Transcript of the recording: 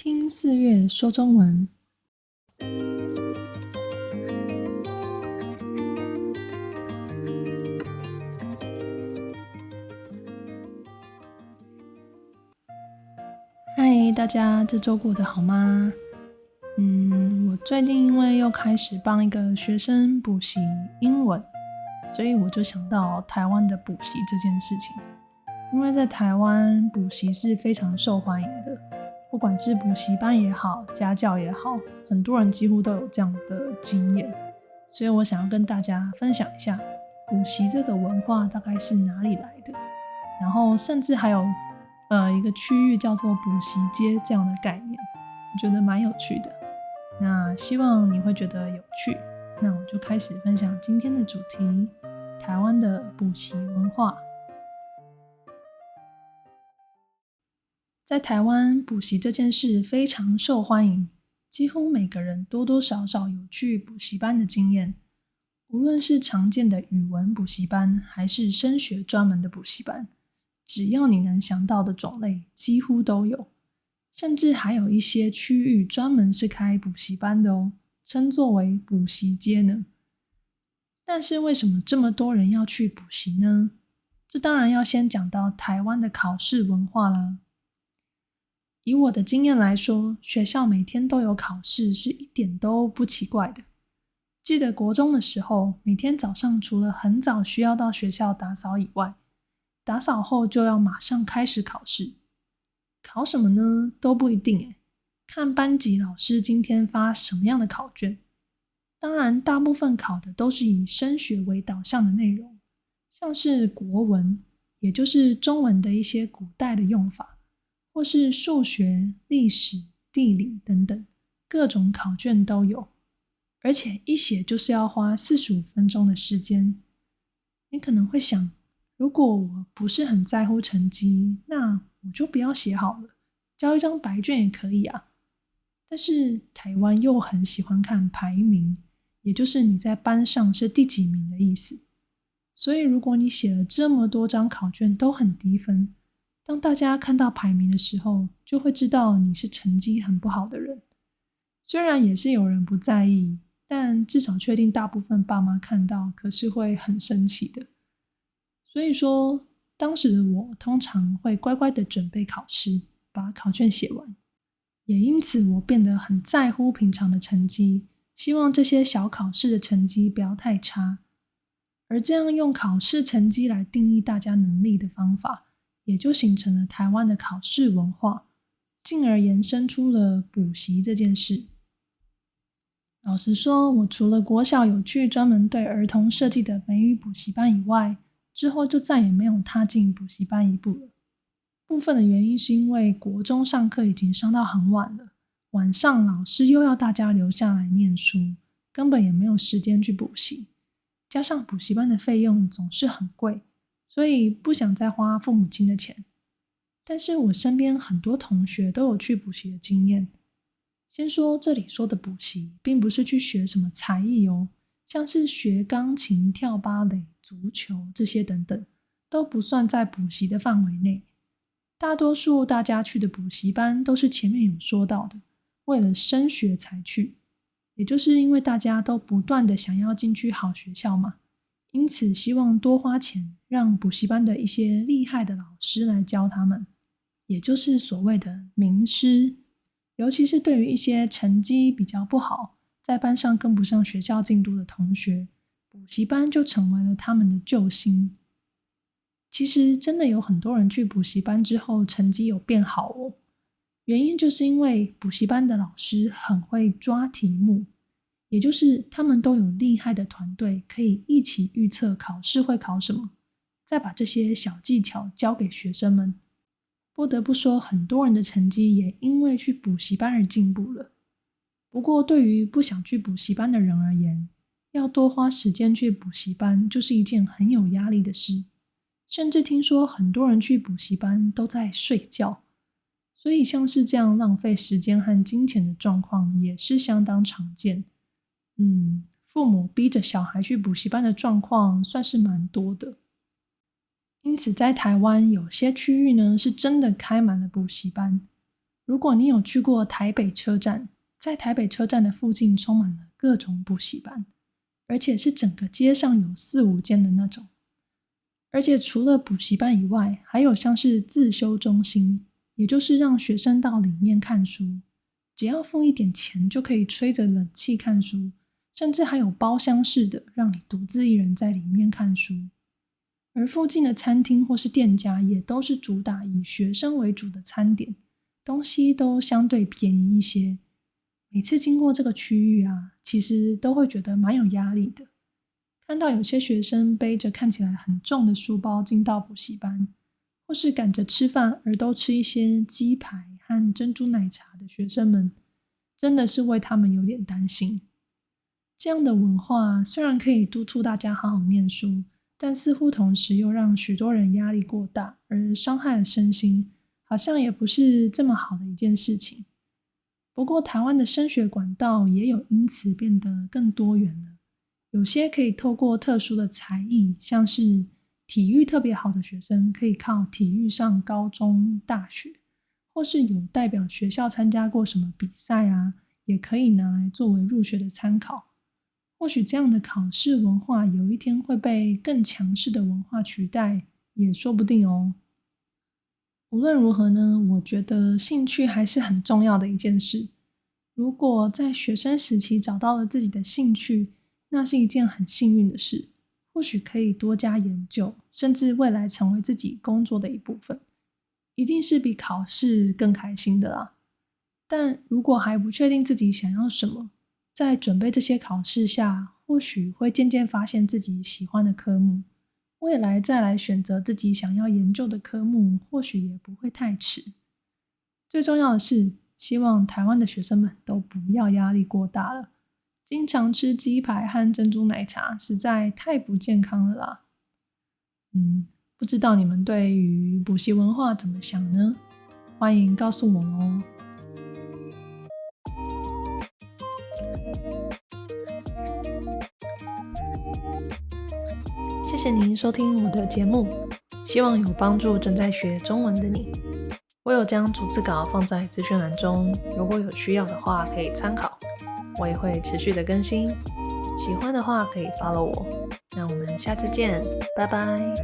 听四月说中文。嗨，大家这周过得好吗？我最近因为又开始帮一个学生补习英文，所以我就想到台湾的补习这件事情。因为在台湾补习是非常受欢迎的，不管是补习班也好，家教也好，很多人几乎都有这样的经验。所以我想要跟大家分享一下补习这个文化大概是哪里来的，然后甚至还有一个区域叫做补习街这样的概念，我觉得蛮有趣的。那希望你会觉得有趣，那我就开始分享今天的主题：台湾的补习文化。在台湾，补习这件事非常受欢迎，几乎每个人多多少少有去补习班的经验。无论是常见的语文补习班，还是升学专门的补习班，只要你能想到的种类，几乎都有。甚至还有一些区域专门是开补习班的哦，称作为补习街呢。但是为什么这么多人要去补习呢？这当然要先讲到台湾的考试文化啦。以我的经验来说，学校每天都有考试是一点都不奇怪的。记得国中的时候，每天早上除了很早需要到学校打扫以外，打扫后就要马上开始考试。考什么呢？都不一定耶，看班级老师今天发什么样的考卷。当然，大部分考的都是以升学为导向的内容，像是国文，也就是中文的一些古代的用法，或是数学、历史、地理等等，各种考卷都有。而且一写就是要花45分钟的时间。你可能会想，如果我不是很在乎成绩，那我就不要写好了，交一张白卷也可以啊。但是台湾又很喜欢看排名，也就是你在班上是第几名的意思。所以如果你写了这么多张考卷都很低分，当大家看到排名的时候，就会知道你是成绩很不好的人。虽然也是有人不在意，但至少确定大部分爸妈看到可是会很生气的。所以说，当时的我通常会乖乖的准备考试，把考卷写完。也因此我变得很在乎平常的成绩，希望这些小考试的成绩不要太差。而这样用考试成绩来定义大家能力的方法，也就形成了台湾的考试文化，进而延伸出了补习这件事。老实说，我除了国小有去专门对儿童设计的美语补习班以外，之后就再也没有踏进补习班一步了。部分的原因是因为国中上课已经上到很晚了，晚上老师又要大家留下来念书，根本也没有时间去补习。加上补习班的费用总是很贵，所以不想再花父母亲的钱。但是我身边很多同学都有去补习的经验。先说这里说的补习，并不是去学什么才艺哦，像是学钢琴、跳芭蕾、足球这些等等，都不算在补习的范围内。大多数大家去的补习班都是前面有说到的，为了升学才去，也就是因为大家都不断的想要进去好学校嘛，因此希望多花钱让补习班的一些厉害的老师来教他们，也就是所谓的名师。尤其是对于一些成绩比较不好，在班上跟不上学校进度的同学，补习班就成为了他们的救星。其实真的有很多人去补习班之后成绩有变好哦，原因就是因为补习班的老师很会抓题目，也就是他们都有厉害的团队可以一起预测考试会考什么，再把这些小技巧教给学生们。不得不说，很多人的成绩也因为去补习班而进步了。不过对于不想去补习班的人而言，要多花时间去补习班就是一件很有压力的事。甚至听说很多人去补习班都在睡觉，所以像是这样浪费时间和金钱的状况也是相当常见。父母逼着小孩去补习班的状况算是蛮多的。因此在台湾有些区域呢是真的开满了补习班。如果你有去过台北车站，在台北车站的附近充满了各种补习班，而且是整个街上有4-5间的那种。而且除了补习班以外，还有像是自修中心，也就是让学生到里面看书，只要付一点钱就可以吹着冷气看书，甚至还有包厢式的，让你独自一人在里面看书。而附近的餐厅或是店家也都是主打以学生为主的餐点，东西都相对便宜一些。每次经过这个区域啊，其实都会觉得蛮有压力的。看到有些学生背着看起来很重的书包进到补习班，或是赶着吃饭而都吃一些鸡排和珍珠奶茶的学生们，真的是为他们有点担心。这样的文化虽然可以督促大家好好念书，但似乎同时又让许多人压力过大，而伤害了身心，好像也不是这么好的一件事情。不过台湾的升学管道也有因此变得更多元了，有些可以透过特殊的才艺，像是体育特别好的学生可以靠体育上高中、大学，或是有代表学校参加过什么比赛啊，也可以拿来作为入学的参考。或许这样的考试文化有一天会被更强势的文化取代，也说不定哦。无论如何呢，我觉得兴趣还是很重要的一件事。如果在学生时期找到了自己的兴趣，那是一件很幸运的事，或许可以多加研究，甚至未来成为自己工作的一部分，一定是比考试更开心的啦。但如果还不确定自己想要什么，在准备这些考试下，或许会渐渐发现自己喜欢的科目，未来再来选择自己想要研究的科目，或许也不会太迟。最重要的是，希望台湾的学生们都不要压力过大了。经常吃鸡排和珍珠奶茶实在太不健康了啦。不知道你们对于补习文化怎么想呢？欢迎告诉我哦。谢谢您收听我的节目，希望有帮助正在学中文的你。我有将逐字稿放在资讯栏中，如果有需要的话可以参考。我也会持续的更新，喜欢的话可以 follow 我。那我们下次见，拜拜。